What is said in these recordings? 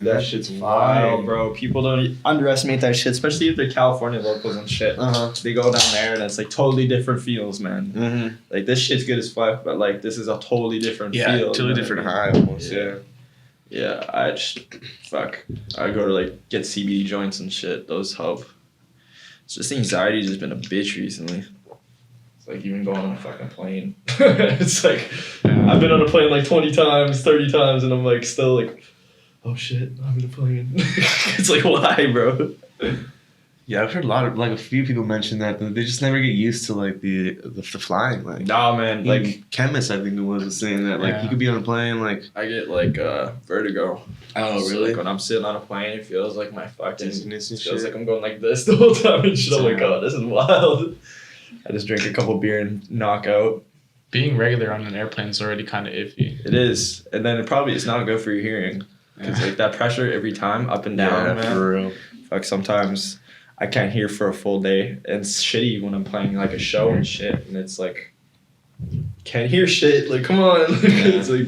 That shit's wild, bro. People don't underestimate that shit, especially if they're California locals and shit. They go down there and it's like totally different feels, man. Mm-hmm. Like this shit's good as fuck, but like this is a totally different feel. Totally different high almost. Yeah, I go to like get CBD joints and shit. Those help. It's just anxiety's just been a bitch recently. It's like even going on a fucking plane. It's like I've been on a plane like 20 times, 30 times, and I'm like still like, oh shit, I'm in a plane. It's like, why, bro? Yeah, I've heard a few people mention that they just never get used to like the flying. Like, nah, man, like chemist, I think it was saying that like you could be on a plane like I get like vertigo. Oh, So, really? like when I'm sitting on a plane, it feels like my fucking Dizziness and feels shit. like I'm going like this the whole time and shit. I'm like, oh, this is wild. I just drink a couple beer and knock out. Being regular on an airplane is already kind of iffy. It is, and then it probably is not good for your hearing because like that pressure every time up and down, man. For real. Like sometimes I can't hear for a full day, and it's shitty when I'm playing like a show and shit, and it's like can't hear shit. Like, come on, it's like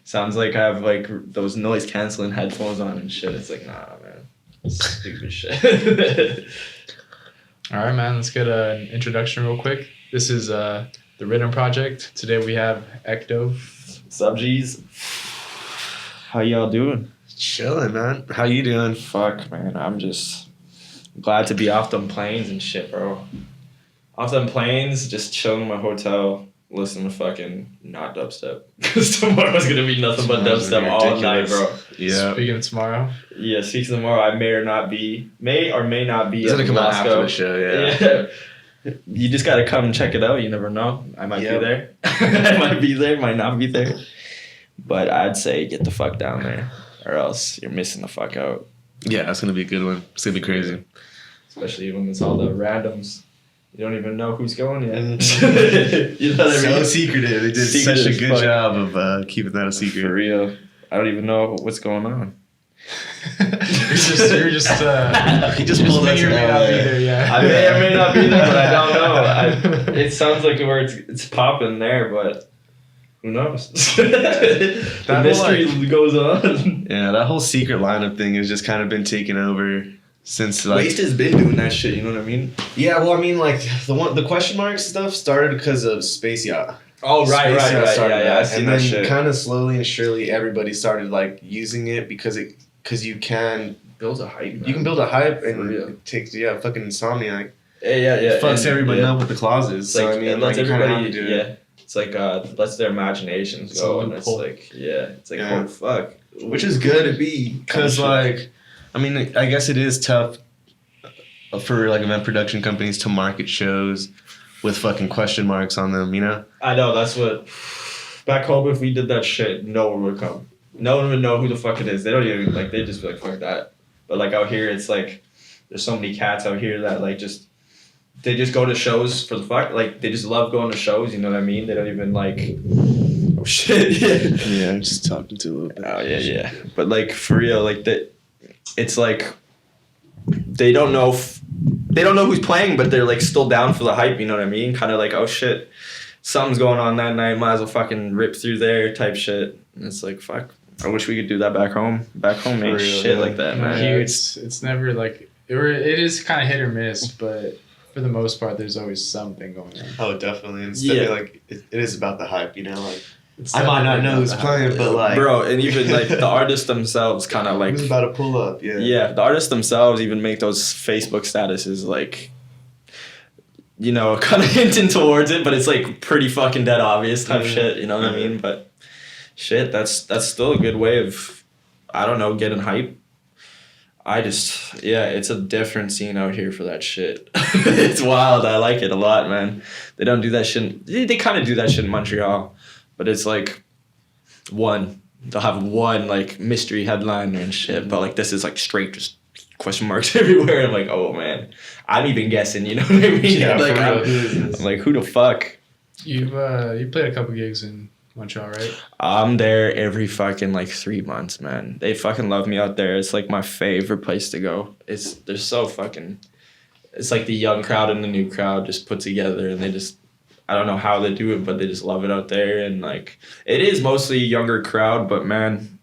sounds like I have like those noise canceling headphones on and shit. It's like, nah, man, stupid shit. All right, man. Let's get an introduction real quick. This is the RIDDIM project. Today we have ECTO. Sub G's. How y'all doing? Chilling, man. How you doing? Fuck, man. I'm just glad to be off them planes and shit, bro. Off them planes, just chilling in my hotel, listening to fucking not dubstep. Because tomorrow's gonna be nothing but dubstep all night, bro. Yeah. Speaking of tomorrow. Yeah, speaking of tomorrow, I may or may not be. It's gonna come out after the show, yeah. You just gotta come and check it out. You never know. I might be there. I might be there. Might not be there. But I'd say get the fuck down there, or else you're missing the fuck out. Yeah, it's gonna be a good one. It's gonna be crazy. Especially when it's all the randoms. You don't even know who's going yet. You know what I mean? So secretive. They did such a good job of keeping that a secret. For real. I don't even know what's going on. He just pulled us may or may not be there, I may or may not be there, but I don't know. It sounds like where it's popping there, but who knows? The mystery goes on. Yeah, that whole secret lineup thing has just kind of been taken over since like Waste has been doing that shit. You know what I mean? Yeah, well, I mean, like the question mark stuff started because of Space Yacht. Oh, right. Yeah, and then kind of slowly and surely everybody started like using it because you can build a hype. Man. You can build a hype and it takes fucking insomniac. Yeah. It fucks everybody up with the clauses. So like, I mean, lets like everybody do it. Yeah. It's like lets their imaginations go, and it's like oh fuck, which is good to be because like, I mean, I guess it is tough for like event production companies to market shows with fucking question marks on them, you know? I know, that's what back home if we did that shit, no one would come. No one would know who the fuck it is. They don't even like they just be like fuck that. But like out here it's like there's so many cats out here that like they just go to shows for the fuck, like they just love going to shows, you know what I mean? They don't even like oh shit. Yeah, I'm just talking to a little bit. Oh yeah. But like for real, like it's like they don't know who's playing, but they're like still down for the hype, you know what I mean? Kind of like, oh shit, something's going on that night, might as well fucking rip through there type shit. And it's like, fuck, I wish we could do that back home. Back home ain't shit like that, man. Here it's never like, it is kind of hit or miss, but for the most part, there's always something going on. Oh, definitely. And it's definitely like, it is about the hype, you know? Like, I might not know who's playing, but like... Bro, and even like the artists themselves kind of like... Who's about to pull up, yeah. Yeah, the artists themselves even make those Facebook statuses like, you know, kind of hinting towards it, but it's like pretty fucking dead obvious type shit, you know what I mean? But shit, that's still a good way of, I don't know, getting hype. It's a different scene out here for that shit. It's wild. I like it a lot, man. They don't do that shit. They kind of do that shit in Montreal. But it's like they'll have one like mystery headliner and shit, but like this is like straight just question marks everywhere. I'm like, oh man, I'm even guessing, you know what I mean? Yeah, like, I'm like, who the fuck? You played a couple gigs in Montreal, right? I'm there every fucking like 3 months, man. They fucking love me out there. It's like my favorite place to go. They're so fucking. It's like the young crowd and the new crowd just put together, and they just. I don't know how they do it, but they just love it out there. And like, it is mostly a younger crowd, but man,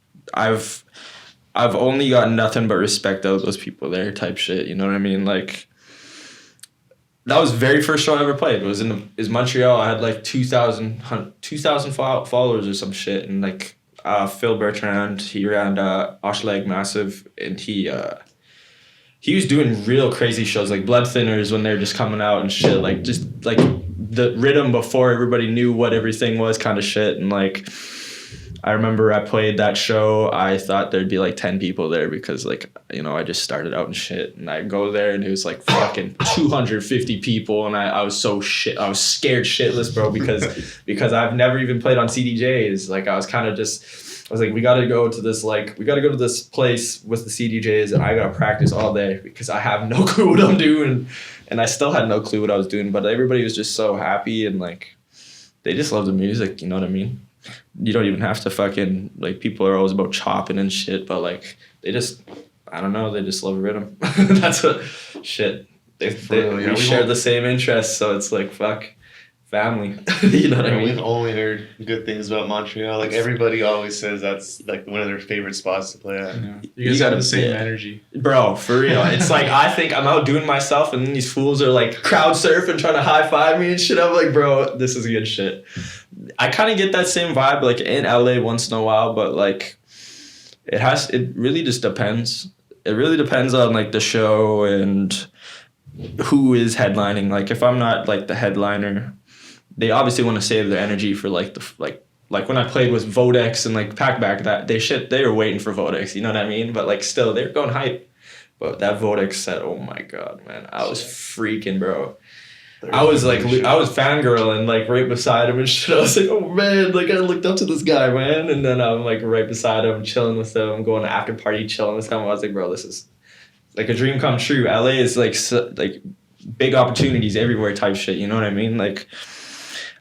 I've only got nothing but respect out of those people there type shit. You know what I mean? Like, that was the very first show I ever played. It was Montreal. I had like 2,000 followers or some shit. And like Phil Bertrand, he ran Oshleg Massive, and he was doing real crazy shows like Blood Thinners when they're just coming out and shit. Like just like the RIDDIM before everybody knew what everything was kind of shit. And like, I remember I played that show. I thought there'd be like 10 people there because like, you know, I just started out and shit. And I go there and it was like fucking 250 people. And I was so shit. I was scared shitless, bro, because I've never even played on CDJs. Like I was kind of just, I was like, we got to go to this place with the CDJs and I got to practice all day because I have no clue what I'm doing. And I still had no clue what I was doing, but everybody was just so happy and like, they just love the music. You know what I mean? You don't even have to fucking, like, people are always about chopping and shit, but like they just, I don't know, they just love rhythm. That's what shit. We share the same interests, so it's like fuck family. You know what I mean? We've only heard good things about Montreal. Like everybody always says that's like one of their favorite spots to play at. Yeah. You guys have the same energy. Bro, for real. It's like I think I'm outdoing myself and then these fools are like crowd surfing, trying to high five me and shit. I'm like, bro, this is good shit. I kind of get that same vibe like in LA once in a while, but like it really just depends. It really depends on like the show and who is headlining. Like if I'm not like the headliner, they obviously want to save their energy for like like when I played with Vodex and like Packback, that they were waiting for Vodex, you know what I mean? But like still they're going hype. But that Vodex set, oh my god, man, I was freaking, bro. I was fangirling like right beside him and shit. I was like, oh man, like I looked up to this guy, man. And then I'm like right beside him, chilling with him, going to after party, chilling with him. I was like, bro, this is like a dream come true. LA is like big opportunities everywhere type shit. You know what I mean? Like,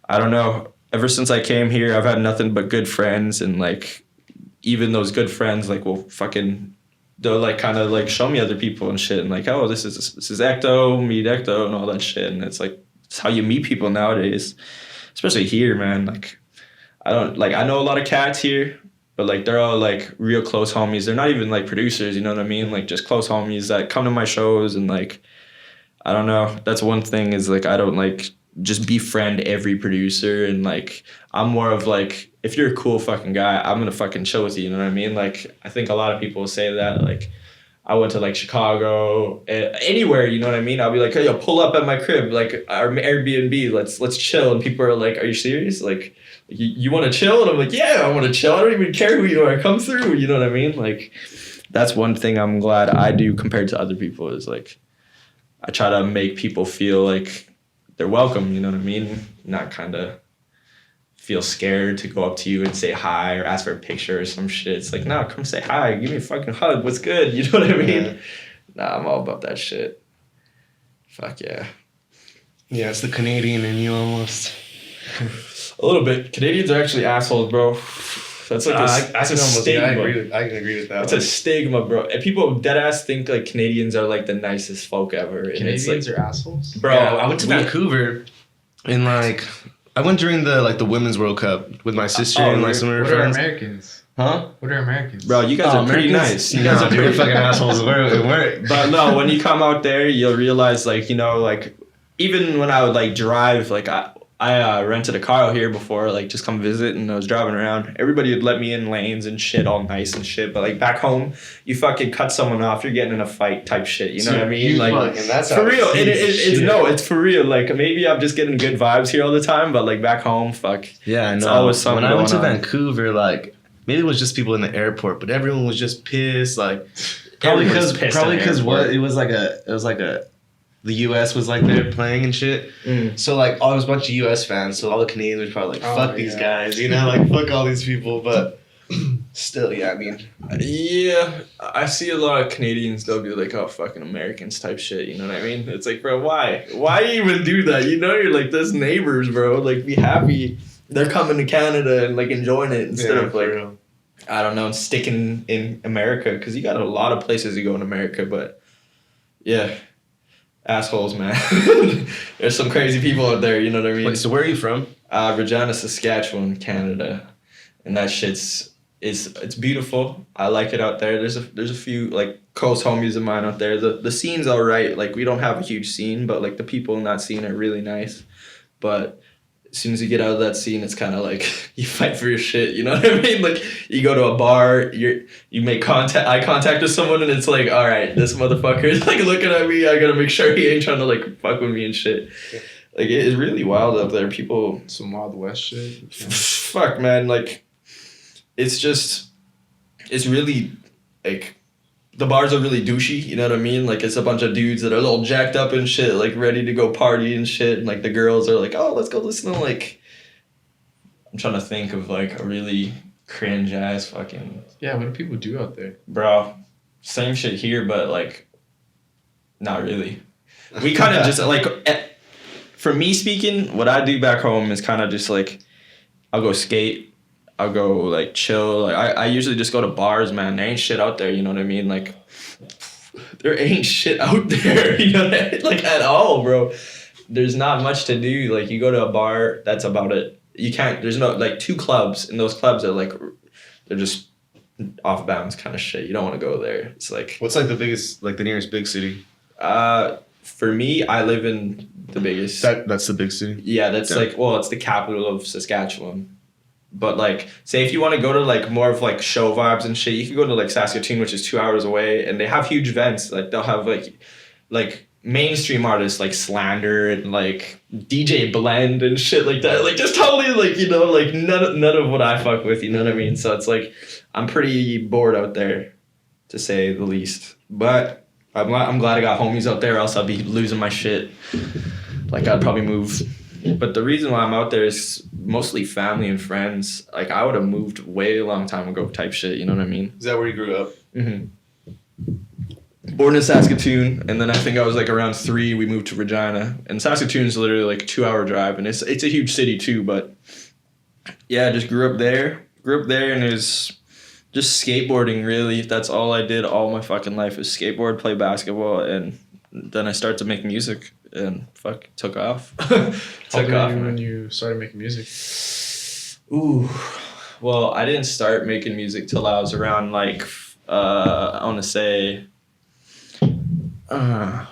I don't know. Ever since I came here, I've had nothing but good friends, and like even those good friends like will fucking, they'll like kind of like show me other people and shit, and like, oh, this is ECTO, meet ECTO and all that shit. And it's like, it's how you meet people nowadays, especially here, man. Like I know a lot of cats here, but like they're all like real close homies. They're not even like producers, you know what I mean? Like just close homies that come to my shows. And like, I don't know, that's one thing is like I don't like just befriend every producer. And like I'm more of like, if you're a cool fucking guy, I'm gonna fucking chill with you, you know what I mean? Like I think a lot of people say that. Like I went to like Chicago, anywhere, you know what I mean? I'll be like, hey, yo, pull up at my crib, like our Airbnb, let's chill. And people are like, are you serious? Like you want to chill? And I'm like, yeah, I want to chill. I don't even care who you are, come through, you know what I mean? Like that's one thing I'm glad I do compared to other people, is like I try to make people feel like they're welcome, you know what I mean? Not kind of feel scared to go up to you and say hi or ask for a picture or some shit. It's like, no, come say hi, give me a fucking hug, what's good? You know what I mean? Yeah. Nah, I'm all about that shit. Fuck yeah. Yeah, it's the Canadian in you almost. A little bit. Canadians are actually assholes, bro. That's like a stigma. I can agree with that. It's a stigma, bro. And people deadass think like Canadians are like the nicest folk ever. And Canadians are assholes? Bro, yeah, I went to Vancouver and like I went during the Women's World Cup with my sister and like some of her friends. What are Americans? Huh? What are Americans? Bro, you guys are pretty nice. You guys are pretty fucking assholes. We're But no, when you come out there, you'll realize like, you know, like even when I would like drive, like I rented a car out here before, like just come visit, and I was driving around. Everybody would let me in lanes and shit, all nice and shit. But like back home, you fucking cut someone off, you're getting in a fight type shit. You know what I mean? Like that's for real. It's for real. Like maybe I'm just getting good vibes here all the time, but like back home, fuck. Yeah, I know. It's always something. When I went to on. Vancouver, like maybe it was just people in the airport, but everyone was just pissed. Like probably because it was like a. The U.S. was like there playing and shit. So like there was a bunch of U.S. fans, so all the Canadians were probably like, fuck these guys, you know, like fuck all these people. But still, yeah, I mean. Yeah, I see a lot of Canadians, they'll be like, oh, fucking Americans type shit, you know what I mean? It's like, bro, why? Why even do that? You know, you're like, those neighbors, bro. Like, be happy they're coming to Canada and like enjoying it instead of like, I don't know, sticking in America. Because you got a lot of places to go in America, but yeah. Assholes, man. There's some crazy people out there, you know what I mean? Wait, so where are you from? Regina, Saskatchewan, Canada. And that shit's it's beautiful. I like it out there. There's a few like close homies of mine out there. The scene's all right. Like we don't have a huge scene, but like the people in that scene are really nice. But as soon as you get out of that scene, it's kind of like you fight for your shit. You know what I mean? Like you go to a bar, you make eye contact with someone, and it's like, all right, this motherfucker is like looking at me. I gotta make sure he ain't trying to like fuck with me and shit. Like it is really wild out there. People, some Wild West shit. Fuck, man. Like it's really like the bars are really douchey. You know what I mean? Like it's a bunch of dudes that are all jacked up and shit, like ready to go party and shit. And like the girls are like, oh, let's go listen to like. I'm trying to think of like a really cringe ass fucking. Yeah, what do people do out there? Bro, same shit here, but like, not really. We kind of just like, for me speaking, what I do back home is kind of just like, I'll go skate. I'll go like chill. Like I usually just go to bars, man. There ain't shit out there, you know what I mean? Like there ain't shit out there, you know what I mean? Like at all, bro. There's not much to do. Like you go to a bar, that's about it. You can't, there's no like 2 clubs, and those clubs are like, they're just off bounds kind of shit. You don't want to go there. It's like, what's like the biggest, like the nearest big city? For me, I live in the biggest. That's the big city? Yeah, that's like, well, it's the capital of Saskatchewan. But like, say if you want to go to like more of like show vibes and shit, you can go to like Saskatoon, which is 2 hours away, and they have huge events. Like they'll have like mainstream artists like Slander and like DJ Blend and shit like that. Like just totally like, you know, like none of what I fuck with, you know what I mean? So it's like I'm pretty bored out there, to say the least. But I'm glad I got homies out there, or else I'd be losing my shit. Like I'd probably move. But the reason why I'm out there is mostly family and friends. Like I would have moved way a long time ago type shit, you know what I mean? Is that where you grew up? Mm-hmm. Born in Saskatoon, and then I think I was like around 3, we moved to Regina. And Saskatoon's literally like a 2-hour drive, and it's a huge city too, but yeah, I just grew up there, and it was just skateboarding really. That's all I did all my fucking life is skateboard, play basketball, and then I started to make music. And fuck, took off. Took off when you started making music. Ooh, well, I didn't start making music till I was around like I want to say. I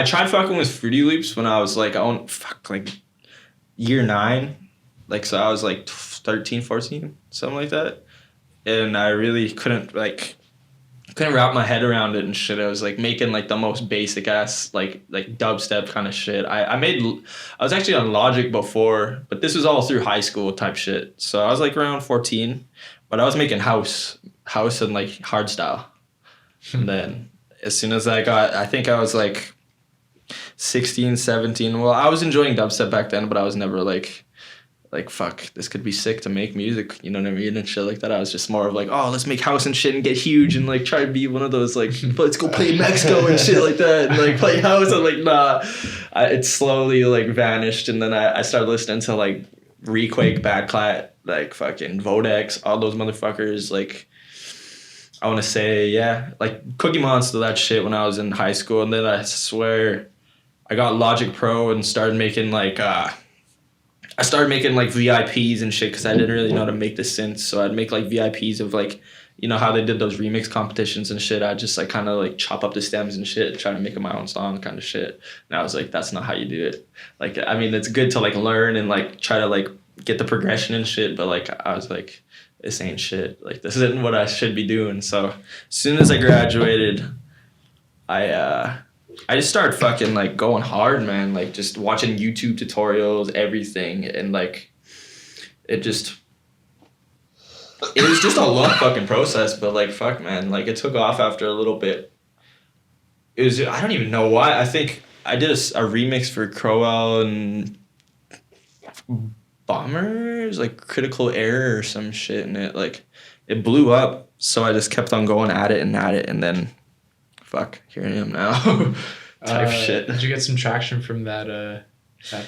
tried fucking with Fruity Loops when I was like year 9, like so I was like 13, 14, something like that, and I really couldn't wrap my head around it and shit. I was like making like the most basic ass like dubstep kind of shit. I was actually on Logic before, but this was all through high school type shit. So I was like around 14, but I was making house and like hardstyle. And then as soon as I think I was like 16, 17. Well, I was enjoying dubstep back then, but I was never like fuck, this could be sick to make music, you know what I mean, and shit like that. I was just more of like, oh, let's make house and shit and get huge and like try to be one of those like, let's go play Mexico and shit like that and like play house. I'm like, nah. It slowly like vanished, and then I started listening to like Requake, Bad Clat, like fucking Vodex, all those motherfuckers. Like I want to say, yeah, like Cookie Monster, that shit when I was in high school, and then I swear I got Logic Pro and started making like VIPs and shit because I didn't really know how to make the synths. So I'd make like VIPs of like, you know how they did those remix competitions and shit. I'd just like kind of like chop up the stems and shit and try to make it my own song kind of shit. And I was like, that's not how you do it. Like, I mean, it's good to like learn and like try to like get the progression and shit. But like, I was like, this ain't shit. Like, this isn't what I should be doing. So as soon as I graduated, I just started fucking like going hard, man. Like just watching YouTube tutorials, everything, and like it was just a long fucking process. But like fuck, man, like it took off after a little bit. I don't even know why. I think I did a remix for Crowell and Bombers, like Critical Error or some shit, and it blew up. So I just kept on going at it, and then. Fuck, here I am now. Type shit. Did you get some traction from that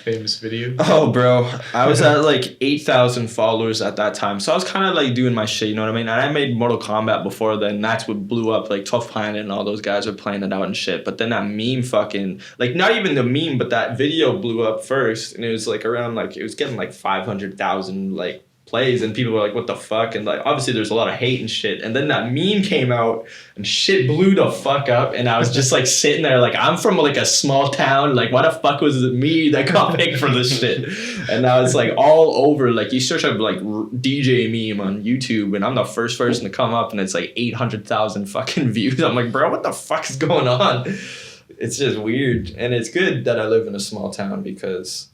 famous video? Oh, bro. I was at like 8,000 followers at that time. So I was kind of like doing my shit, you know what I mean? And I made Mortal Kombat before then. That's what blew up. Like 12th Planet and all those guys were playing it out and shit. But then that meme fucking, like not even the meme, but that video blew up first. And it was like around like, it was getting like 500,000 like plays, and people were like, what the fuck? And like, obviously there's a lot of hate and shit. And then that meme came out and shit blew the fuck up. And I was just like sitting there like, I'm from like a small town. Like, why the fuck was it me that got picked for this shit? And now it's like all over. Like, you search up like DJ meme on YouTube, and I'm the first person to come up, and it's like 800,000 fucking views. I'm like, bro, what the fuck is going on? It's just weird. And it's good that I live in a small town, because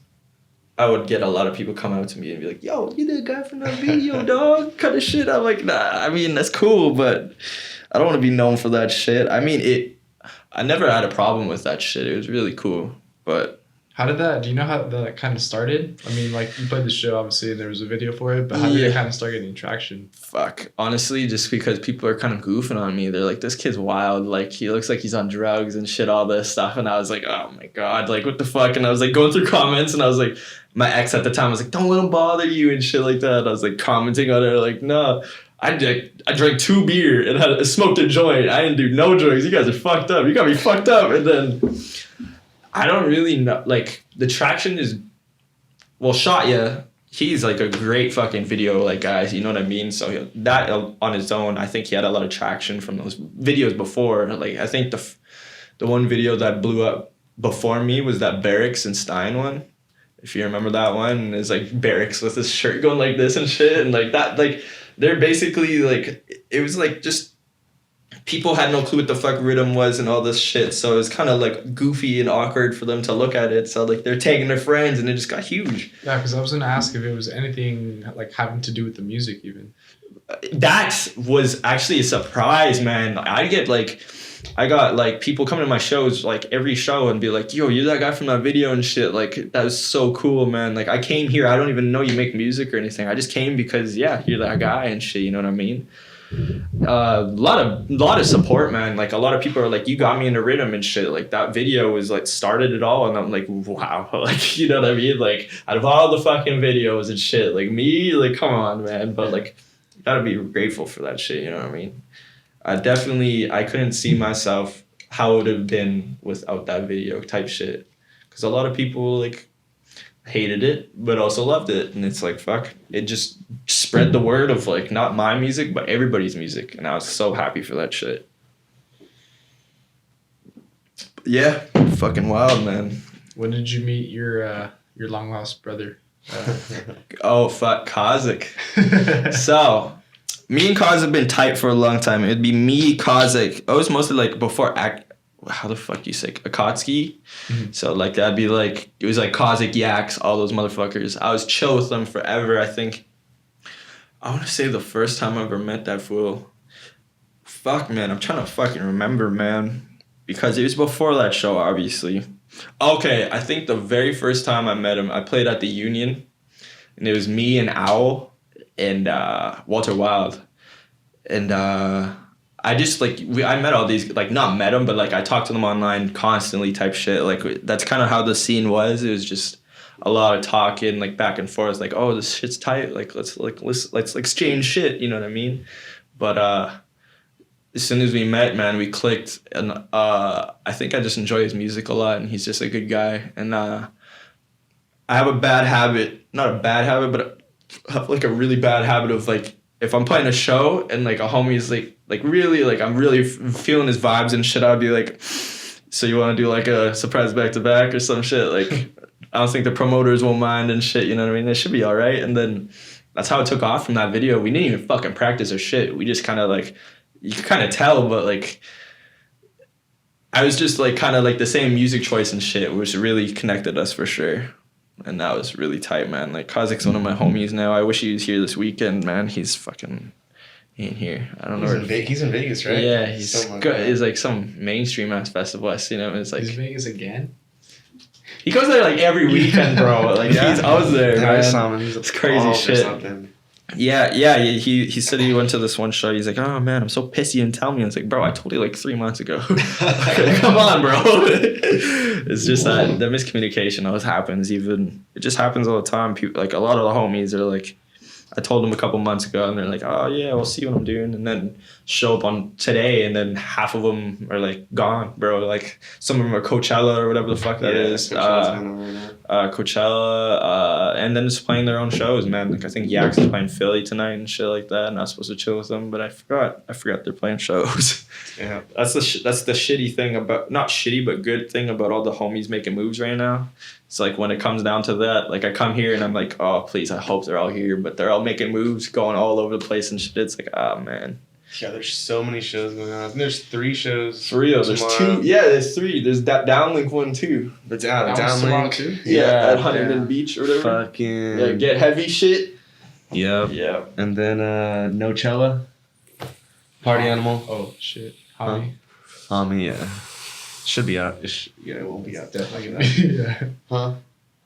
I would get a lot of people come out to me and be like, yo, you the guy from that video, dog? Kind of shit. I'm like, nah, I mean, that's cool, but I don't want to be known for that shit. I mean, I never had a problem with that shit. It was really cool, but... do you know how that kind of started? I mean, like, you played the show, obviously, and there was a video for it, but how did it kind of start getting traction? Fuck. Honestly, just because people are kind of goofing on me. They're like, this kid's wild. Like, he looks like he's on drugs and shit, all this stuff. And I was like, oh my God, like, what the fuck? And I was like going through comments, and I was like, my ex at the time was like, don't let him bother you and shit like that. And I was like commenting on it, like, no. I drank 2 beer and I smoked a joint. I didn't do no drugs. You guys are fucked up. You got me fucked up. And then... I don't really know, like, the traction is, well, Shotya, he's, like, a great fucking video, like, guys, you know what I mean? So that, on its own, I think he had a lot of traction from those videos before. Like, I think the one video that blew up before me was that Barracks and Stein one, if you remember that one. And it's, like, Barracks with his shirt going like this and shit, and, like, that, like, they're basically, like, it was, like, just... People had no clue what the fuck RIDDIM was and all this shit, so it was kind of like goofy and awkward for them to look at it. So like they're tagging their friends, and it just got huge. Yeah, because I was gonna ask if it was anything like having to do with the music, even. That was actually a surprise, man. I got like people coming to my shows like every show and be like, "Yo, you're that guy from that video and shit." Like that was so cool, man. Like I came here, I don't even know you make music or anything. I just came because you're that guy and shit. You know what I mean? A lot of support, man. Like a lot of people are like, you got me into RIDDIM and shit. Like that video was like started it all, and I'm like, wow. Like, you know what I mean? Like out of all the fucking videos and shit, like me, like come on, man. But like you gotta be grateful for that shit, you know what I mean? I couldn't see myself how it would have been without that video type shit, because a lot of people like hated it but also loved it, and it's like fuck, it just spread the word of like not my music but everybody's music, and I was so happy for that shit. Yeah, fucking wild, man. When did you meet your long lost brother? Oh fuck, Kazik. So me and Kaz have been tight for a long time. It'd be me, Kazik. I was mostly like before how the fuck do you say Akatsuki? Mm-hmm. So like that'd be like, it was like Kazik, Yaks, all those motherfuckers. I was chill with them forever. I think I want to say the first time I ever met that fool. Fuck, man, I'm trying to fucking remember, man, because it was before that show, obviously. Okay, I think the very first time I met him, I played at the Union, and it was me and Owl and Walter Wild, and I just like I met all these, like not met them, but like I talked to them online constantly type shit. Like that's kind of how the scene was. It was just a lot of talking, like back and forth, like, oh, this shit's tight, like let's exchange shit, you know what I mean? But as soon as we met, man, we clicked, and I think I just enjoy his music a lot, and he's just a good guy. And I have a bad habit, not a bad habit, but I have like a really bad habit of like, if I'm playing a show and like a homie's like really like I'm really feeling his vibes and shit, I'd be like, so you want to do like a surprise back to back or some shit? Like I don't think the promoters will mind and shit, you know what I mean? It should be all right. And then that's how it took off from that video. We didn't even fucking practice or shit. We just kind of like, you can kind of tell, but like I was just like kind of like the same music choice and shit, which really connected us for sure. And that was really tight, man. Like Kazik's one of my homies now. I wish he was here this weekend, man. He ain't here. I don't know. He's in Vegas, right? Yeah, he's good. It's like some mainstream ass festival. I seen him. It's like, he's in Vegas again. He goes there like every weekend, bro. Like yeah. He's out there, man. I saw him. He's it's crazy shit. Yeah. He said he went to this one show. He's like, oh man, I'm so pissed you didn't tell me. I was like, bro, I told you like 3 months ago. Come on, bro. It's just that the miscommunication always happens. It just happens all the time. People, like a lot of the homies are like, I told them a couple months ago, and they're like, oh yeah, we'll see what I'm doing. And then show up on today, and then half of them are like gone, bro. Like some of them are Coachella or whatever the fuck that is. Coachella, and then just playing their own shows, man. Like I think Yax is playing Philly tonight and shit like that. And I was supposed to chill with them, but I forgot they're playing shows. Yeah, that's the shitty thing about, not shitty but good thing about all the homies making moves right now. It's like when it comes down to that, like I come here and I'm like, oh please, I hope they're all here, but they're all making moves, going all over the place and shit. It's like, oh man. Yeah, there's so many shows going on. I think there's 3 shows. There's 2. Yeah, there's 3. There's that Downlink one too. But Downlink too. Yeah, at Huntington Beach or whatever. Fucking. Yeah, Get Heavy shit. Yep. Yeah. And then Nochella. Party Animal. Oh shit. Hobby. Yeah. Should be out. It won't be out. Definitely. Yeah. Huh?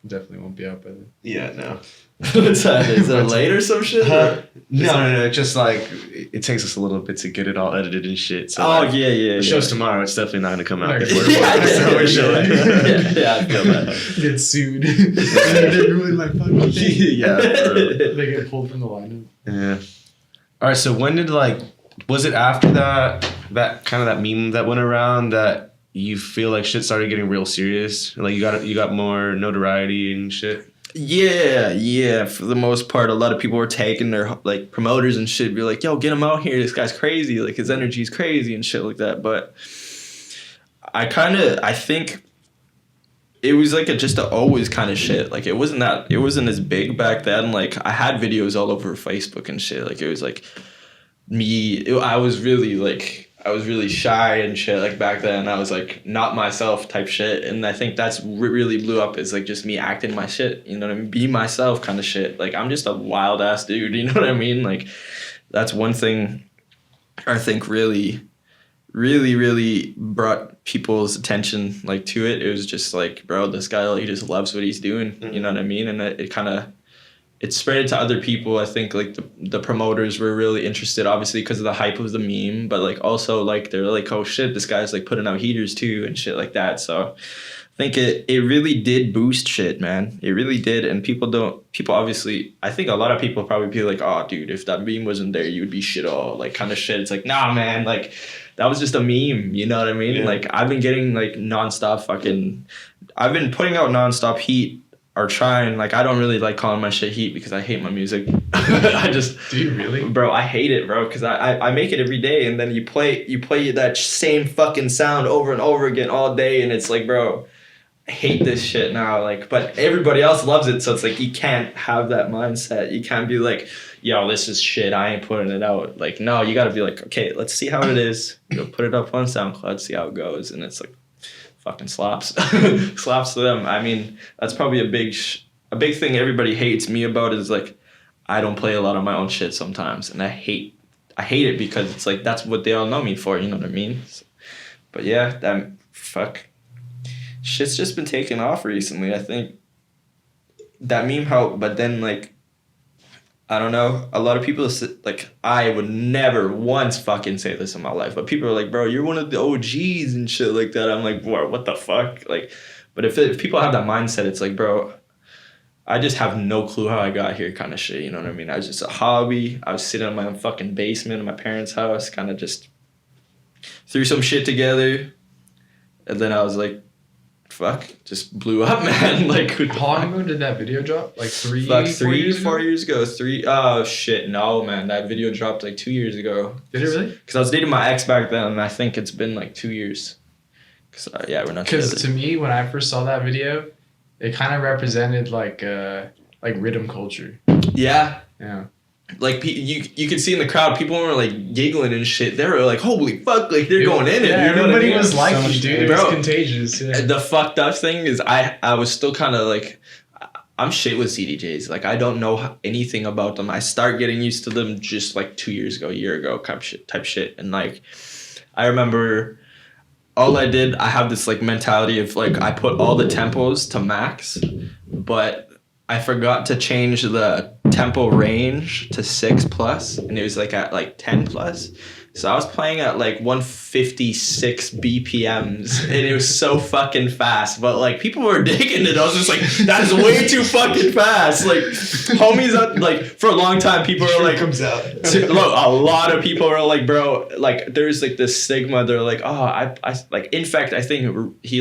Definitely won't be out by then. Yeah, no. What's that? Is it late or some shit? No. Just like it takes us a little bit to get it all edited and shit. So yeah. The show's tomorrow. It's definitely not gonna come out. Yeah, before I feel that. Get sued. They ruined my fucking thing. Yeah. They get pulled from the lineup. Yeah. All right. So when did was it after that kind of that meme that went around that you feel like shit started getting real serious? Like you got more notoriety and shit? Yeah. For the most part, a lot of people were taking their like promoters and shit, be like, "Yo, get him out here. This guy's crazy. Like his energy's crazy and shit like that." But I think it was like just a always kind of shit. Like it wasn't as big back then. Like I had videos all over Facebook and shit. Like it was like I was really shy and shit like back then. I was like not myself type shit, and I think that's really blew up is like just me acting my shit, you know what I mean, be myself kind of shit. Like I'm just a wild ass dude, you know what I mean? Like that's one thing I think really brought people's attention like to it. It was just like, bro, this guy, like, he just loves what he's doing, you know what I mean? And it kind of spread it to other people. I think like the promoters were really interested, obviously because of the hype of the meme, but like also like they're like, oh shit, this guy's like putting out heaters too and shit like that. So I think it really did boost shit, man. It really did. And people obviously, I think a lot of people probably be like, oh dude, if that meme wasn't there, you would be shit all like kind of shit. It's like, nah man, like that was just a meme, you know what I mean? Yeah. Like I've been getting like I've been putting out nonstop heat. Or trying, like I don't really like calling my shit heat because I hate my music. Do you really? Bro, I hate it, bro, because I make it every day, and then you play that same fucking sound over and over again all day, and it's like, bro, I hate this shit now. Like, but everybody else loves it, so it's like you can't have that mindset. You can't be like, yo, this is shit, I ain't putting it out. Like, no, you gotta be like, okay, let's see how it is. You'll put it up on SoundCloud, see how it goes, and it's like fucking slaps. Slaps to them. I mean, that's probably a big thing everybody hates me about is like I don't play a lot of my own shit sometimes, and I hate it because it's like that's what they all know me for, you know what I mean? So, but yeah, shit's just been taking off recently. I think that meme helped, but then like I don't know. A lot of people, like, I would never once fucking say this in my life, but people are like, bro, you're one of the OGs and shit like that. I'm like, bro, what the fuck? Like, but if people have that mindset, it's like, bro, I just have no clue how I got here kind of shit, you know what I mean? I was just a hobby. I was sitting in my own fucking basement in my parents' house, kind of just threw some shit together, and then I was like, fuck, just blew up, man. Like, how long ago did that video drop? Like 4 years ago. Oh shit, no, man, that video dropped like 2 years ago. Did it really? Because I was dating my ex back then, and I think it's been like 2 years. Cause we're not. Because to me, when I first saw that video, it kind of represented like RIDDIM culture. Yeah. Yeah. Like you could see in the crowd, people were like giggling and shit. They were like, "Holy fuck!" Like they're going in it. Yeah, you know everybody what I mean? was like, you, dude. It was contagious. Yeah. The fucked up thing is, I was still kind of like, I'm shit with CDJs. Like I don't know anything about them. I start getting used to them just like 2 years ago, a year ago, type shit. And like, I remember, all I did, I have this like mentality of like I put all the tempos to max, but I forgot to change the tempo range to 6+, and it was like at like 10+, So I was playing at like 156 BPMs and it was so fucking fast. But like people were digging it. I was just like, that is way too fucking fast. Like homies like for a long time people were like comes out. Look, a lot of people were like, bro, like there's like this stigma. They're like, oh, I like in fact I think he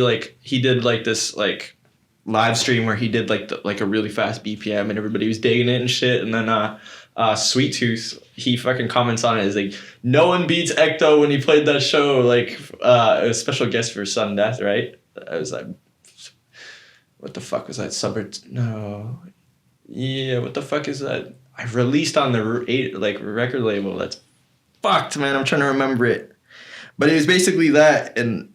did like this like live stream where he did like a really fast BPM and everybody was digging it and shit. And then Sweet Tooth, he fucking comments on it. Is like, no one beats ECTO when he played that show. Like, a special guest for Sudden Death, right? I was like, what the fuck was that? No. Yeah, what the fuck is that? I released on the record label. That's fucked, man. I'm trying to remember it. But it was basically that. And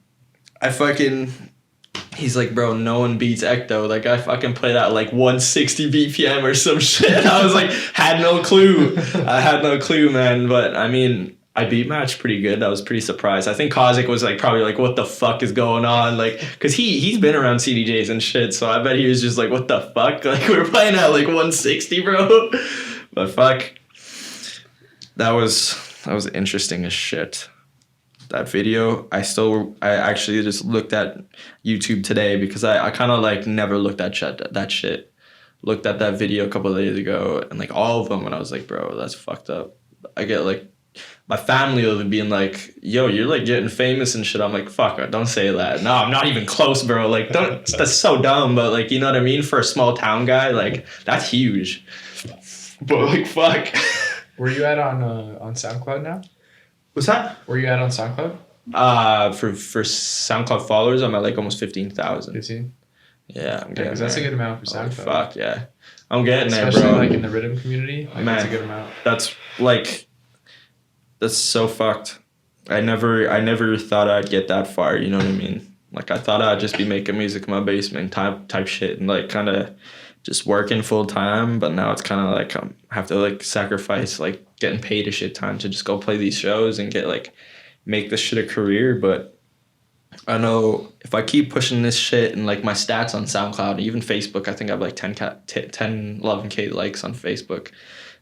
he's like, bro, no one beats ECTO. Like, I fucking played at like 160 BPM or some shit. I was like, had no clue. I had no clue, man. But I mean, I beat match pretty good. I was pretty surprised. I think Kozik was like probably like, what the fuck is going on? Like, cause he's been around CDJs and shit. So I bet he was just like, what the fuck? Like, we're playing at like 160, bro. But fuck, that was interesting as shit. That video, I actually just looked at YouTube today because I kind of like never looked at that shit. Looked at that video a couple of days ago and like all of them, and I was like, bro, that's fucked up. I get like my family will being like, yo, you're like getting famous and shit. I'm like, fuck, don't say that. No, I'm not even close, bro. Like, that's so dumb. But like, you know what I mean? For a small town guy, like that's huge. But like, fuck. Where you at on SoundCloud now? What's that? Where you at on SoundCloud? For SoundCloud followers, I'm at like almost 15,000. 15? Yeah, I'm getting because that's a good amount for SoundCloud. Fuck yeah, I'm getting there, bro. Especially like in the RIDDIM community, like, man, that's a good amount. That's so fucked. I never thought I'd get that far. You know what I mean? Like I thought I'd just be making music in my basement type shit and like kind of just working full time. But now it's kind of like I have to like sacrifice like getting paid a shit time to just go play these shows and get like make this shit a career. But I know if I keep pushing this shit and like my stats on SoundCloud, even Facebook, I think I have like 11K likes on Facebook.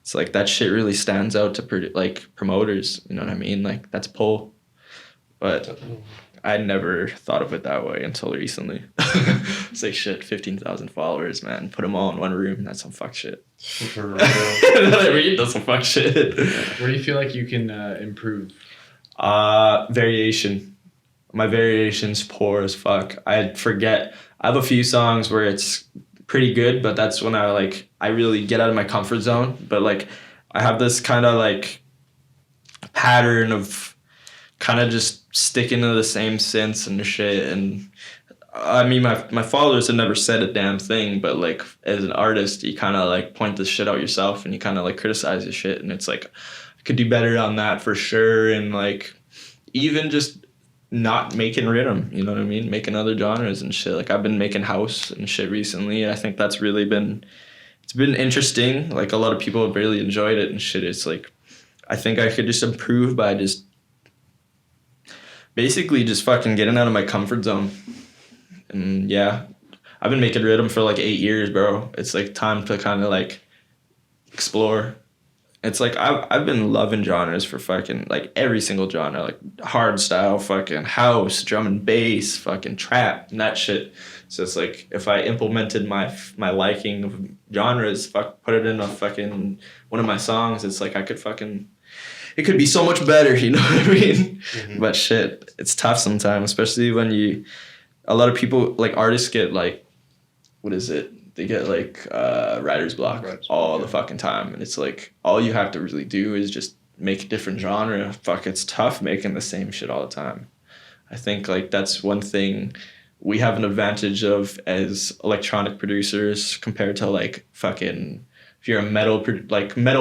It's like that shit really stands out to like promoters. You know what I mean? Like that's pull. But I never thought of it that way until recently. It's like shit, 15,000 followers, man. Put them all in one room. That's some fuck shit. For real. You know what I mean? That's some fuck shit. Where do you feel like you can improve? Variation. My variation's poor as fuck. I forget. I have a few songs where it's pretty good, but that's when I really get out of my comfort zone. But like I have this kind of like pattern of kind of just sticking to the same synths and shit. And I mean my followers have never said a damn thing, but like as an artist you kind of like point this shit out yourself and you kind of like criticize the shit, and it's like I could do better on that for sure. And like even just not making rhythm, you know what I mean? Making other genres and shit. Like I've been making house and shit recently. I think that's really been interesting. Like a lot of people have really enjoyed it and shit. It's like I think I could just improve by just basically just fucking getting out of my comfort zone. And yeah, I've been making rhythm for like 8 years, bro. It's like time to kind of like explore. It's like I've been loving genres for fucking like every single genre, like hard style, fucking house, drum and bass, fucking trap, and that shit. So it's like if I implemented my liking of genres, put it in a fucking one of my songs, it's like it could be so much better, you know what I mean? Mm-hmm. But shit, it's tough sometimes, especially when a lot of people, like artists get like, what is it? They get like writer's block all the fucking time. And it's like, all you have to really do is just make a different genre. Fuck, it's tough making the same shit all the time. I think like that's one thing we have an advantage of as electronic producers compared to like fucking, if you're a metal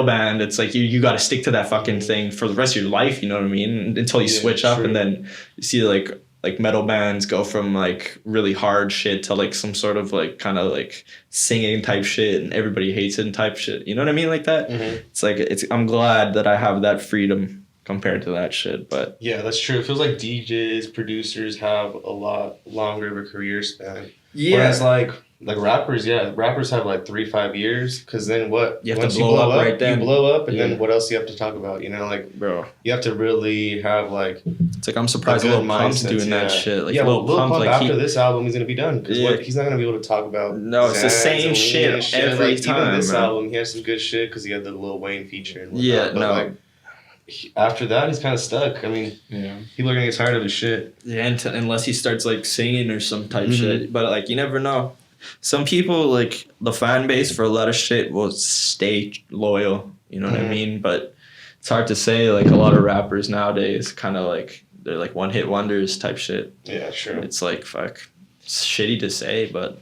band, it's like you got to stick to that fucking thing for the rest of your life, you know what I mean? Until you switch up. And then you see like metal bands go from like really hard shit to like some sort of like kind of like singing type shit and everybody hates it and type shit. You know what I mean? Like that. Mm-hmm. It's like I'm glad that I have that freedom compared to that shit. But yeah, that's true. It feels like DJs, producers have a lot longer of a career span. Yeah. Whereas like Like rappers have like 3-5 years, because then what? You have Once to blow up right then. You blow up, and then what else do you have to talk about? You know, like, bro, you have to really have like. It's like I'm surprised Lil Pump's doing that shit. Like Lil Pump like after this album he's gonna be done, because he's not gonna be able to talk about. No, it's the same shit every time. Even this album, he has some good shit because he had the Lil Wayne feature. And whatnot, but like, after that, he's kind of stuck. I mean, people are gonna get tired of his shit. Yeah, unless he starts like singing or some type shit. But like, you never know. Some people, like, the fan base for a lot of shit will stay loyal. You know what I mean? But it's hard to say. Like, a lot of rappers nowadays, kind of like, they're like one-hit wonders type shit. Yeah, sure. It's like, fuck, it's shitty to say, but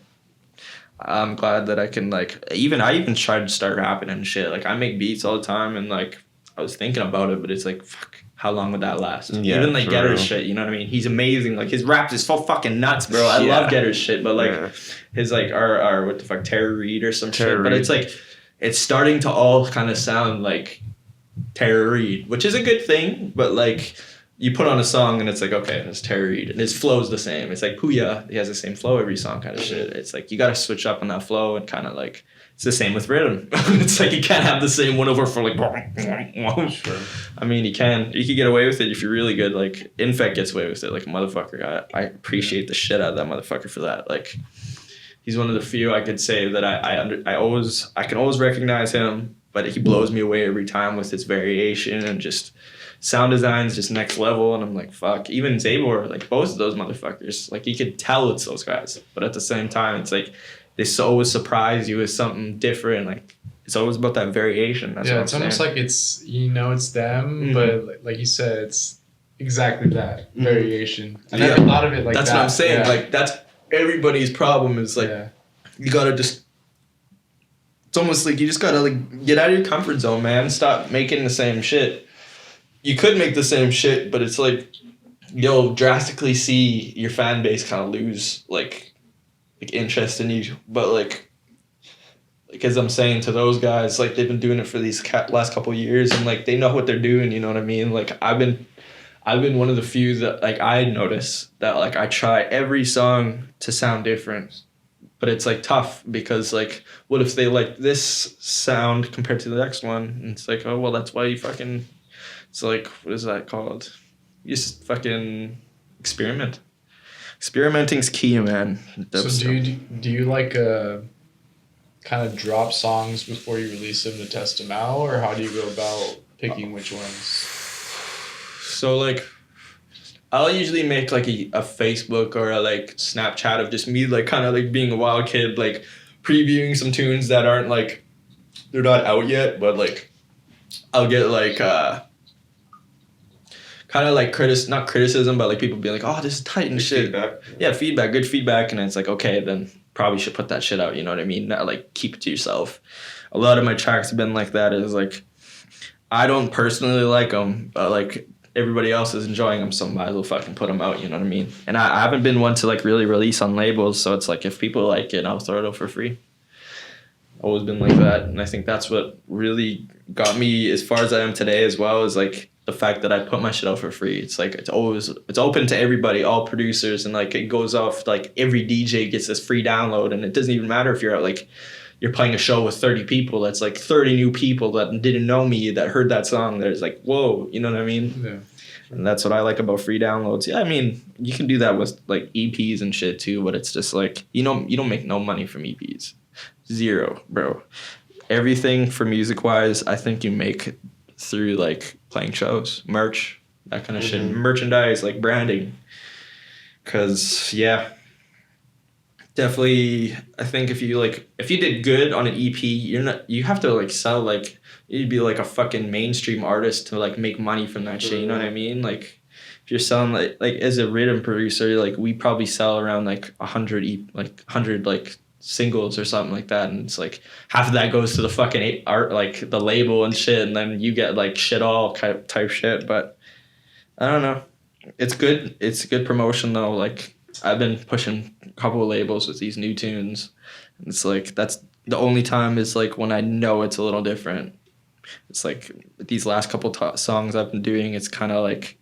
I'm glad that I can, like, I even tried to start rapping and shit. Like, I make beats all the time, and like, I was thinking about it, but it's like, fuck, how long would that last? Yeah, even like Getter's shit, you know what I mean? He's amazing. Like, his rap is so fucking nuts, bro. I love Getter's shit, but like his like our what the fuck, Tara Reid or some shit. But it's like, it's starting to all kind of sound like Tara Reid, which is a good thing. But like, you put on a song and it's like, okay, it's Tara Reid, and his flow's the same. It's like Puya, he has the same flow every song, kind of shit. It's like you got to switch up on that flow and kind of like. It's the same with RIDDIM. It's like you can't have the same one over for like. Sure. I mean, you can get away with it if you're really good. Like Infect gets away with it, like a motherfucker. I appreciate the shit out of that motherfucker for that. Like, he's one of the few I could say that I can always recognize him, but he blows me away every time with his variation and just sound design's just next level. And I'm like, fuck. Even Zabor, like both of those motherfuckers, like you could tell it's those guys, but at the same time, it's like. They always surprise you with something different. Like, it's always about that variation. That's it's almost like it's, it's them, but like you said, it's exactly that variation. And a lot of it like that's that. What I'm saying. Like, that's everybody's problem is like, you gotta just, it's almost like you just gotta like get out of your comfort zone, man. Stop making the same shit. You could make the same shit, but it's like, you'll drastically see your fan base kind of lose like interest in you, but like as I'm saying to those guys, like they've been doing it for these last couple of years, and like they know what they're doing. You know what I mean? Like I've been one of the few that like I notice that like I try every song to sound different, but it's like tough because like what if they like this sound compared to the next one? And it's like, oh well, that's why you fucking. It's like, what is that called? You just fucking experiment. Experimenting's key, man. So do you like kind of drop songs before you release them to test them out, or how do you go about picking which ones? So like, I'll usually make like a Facebook or a like Snapchat of just me like kind of like being a wild kid, like previewing some tunes that aren't like, they're not out yet, but like I'll get like kind of like not criticism, but like people be like, oh, this is tight and good shit. Feedback. Yeah, feedback, good feedback. And it's like, okay, then probably should put that shit out. You know what I mean? Not like keep it to yourself. A lot of my tracks have been like that. Is like, I don't personally like them, but like everybody else is enjoying them, so might as well fucking put them out. You know what I mean? And I haven't been one to like really release on labels, so it's like if people like it, I'll throw it out for free. Always been like that, and I think that's what really got me as far as I am today as well, is like the fact that I put my shit out for free. It's like it's open to everybody, all producers, and like it goes off like every DJ gets this free download, and it doesn't even matter if you're at like you're playing a show with 30 people. That's like 30 new people that didn't know me that heard that song. There's like, whoa, you know what I mean? Yeah. And that's what I like about free downloads. Yeah, I mean, you can do that with like EPs and shit too, but it's just like you don't make no money from EPs. Zero, bro. Everything for music wise, I think you make through like playing shows, merch, that kind of shit, merchandise, like branding. Cause definitely, I think if you did good on an EP, you have to like sell like, you'd be like a fucking mainstream artist to like make money from that shit. You know what I mean? Like if you're selling like as a RIDDIM producer, like we probably sell around like 100 like singles or something like that, and it's like half of that goes to the fucking art, like the label and shit, and then you get like shit all type shit. But I don't know, it's good promotion though. Like I've been pushing a couple of labels with these new tunes, and it's like that's the only time is like when I know it's a little different. It's like these last couple songs I've been doing, it's kind of like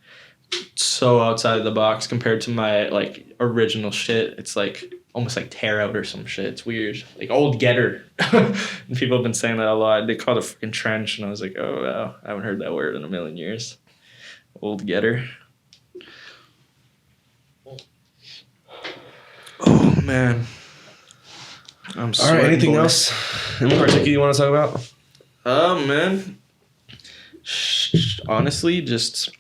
so outside of the box compared to my like original shit. It's like almost like tear out or some shit. It's weird. Like Old Getter. And people have been saying that a lot. They call it a fucking trench, and I was like, oh wow, I haven't heard that word in a million years. Old Getter. Oh man. I'm All right, anything boy. else in particular you want to talk about? Man. Honestly, just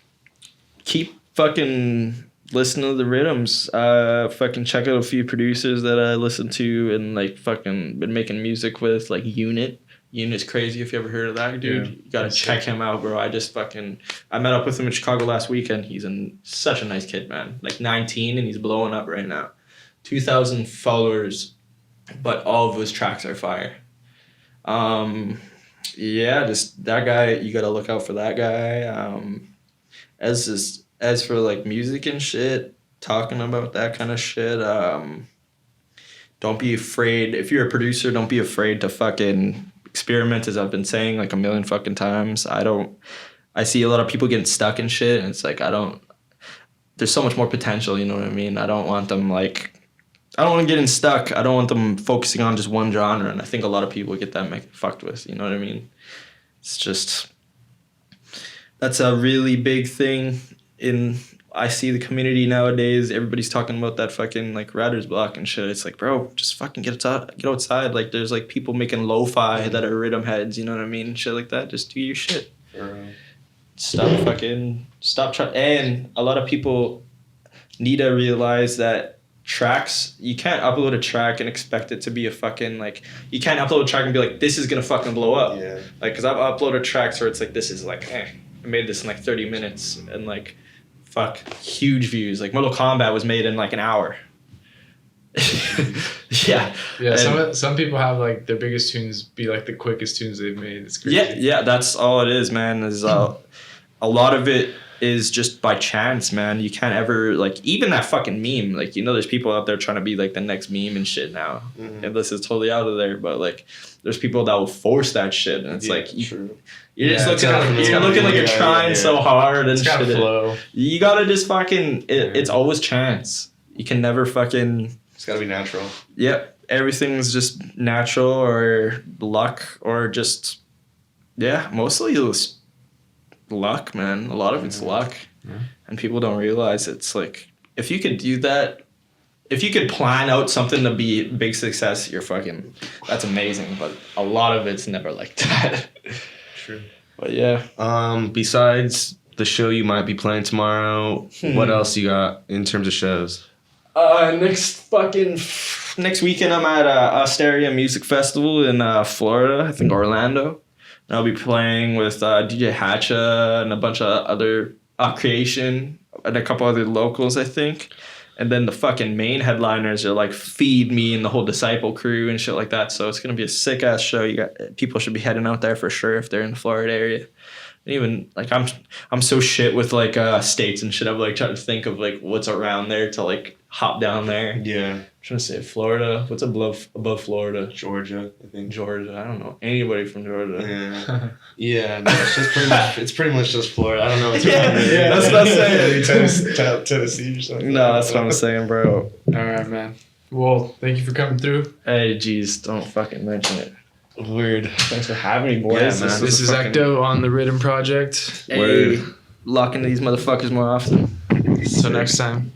keep fucking listening to the rhythms. Fucking check out a few producers that I listen to and like fucking been making music with, like Unit. Unit's crazy if you ever heard of that dude. Yeah, You gotta check him out, bro. I met up with him in Chicago last weekend. He's such a nice kid, man. Like 19 and he's blowing up right now. 2,000 followers, but all of his tracks are fire. Yeah, just that guy, you gotta look out for that guy. As for like music and shit, talking about that kind of shit, don't be afraid. If you're a producer, don't be afraid to fucking experiment, as I've been saying like a million fucking times. I see a lot of people getting stuck in shit, and it's like, there's so much more potential, you know what I mean? I don't want them getting stuck. I don't want them focusing on just one genre, and I think a lot of people get that fucked with, you know what I mean? It's just, that's a really big thing I see the community nowadays. Everybody's talking about that fucking like writer's block and shit. It's like, bro, just fucking get outside. Like there's like people making lo-fi that are rhythm heads, you know what I mean? Shit like that. Just do your shit. Stop trying. And a lot of people need to realize that tracks, you can't upload a track and expect it to be a fucking like, you can't upload a track and be like, this is gonna fucking blow up. Yeah. Like, cause I've uploaded tracks where it's like, this is like, I made this in like 30 minutes and like, fuck, huge views. Like Mortal Kombat was made in like an hour. Yeah. Yeah, some people have like their biggest tunes be like the quickest tunes they've made. It's crazy. Yeah, that's all it is, man. Is a lot of it is just by chance, man. You can't ever like, even that fucking meme. Like, you know, there's people out there trying to be like the next meme and shit now, and this is totally out of there. But like, there's people that will force that shit, and it's like you're just looking like you're trying so hard and shit. Flow. You gotta just fucking. It's always chance. You can never fucking. It's gotta be natural. Yep, everything's just natural or luck or just mostly it's luck, man. A lot of it's luck, and people don't realize it's like if you could do that, if you could plan out something to be a big success, that's amazing. But a lot of it's never like that. True. But yeah. Besides the show you might be playing tomorrow, what else you got in terms of shows? Next weekend I'm at Asteria Music Festival in Florida, I think Orlando. And I'll be playing with DJ Hatcha and a bunch of other Creation and a couple other locals, I think. And then the fucking main headliners are like Feed Me and the whole Disciple crew and shit like that. So it's gonna be a sick ass show. People should be heading out there for sure if they're in the Florida area. And even like I'm so shit with like states and shit. I'm like trying to think of like what's around there to like hop down there. Yeah. I'm trying to say Florida. What's above Florida? Georgia, I think. Georgia. I don't know anybody from Georgia. Yeah. Yeah. No, it's pretty much just Florida. I don't know what's around there. Yeah, that's what I'm saying. Tennessee or something. No, that's what I'm saying, bro. All right, man. Well, thank you for coming through. Hey, geez, don't fucking mention it. Weird. Thanks for having me, boys. Yeah, man. This is ECTO on the RIDDIM project. Hey, lock into these motherfuckers more often. Until next time.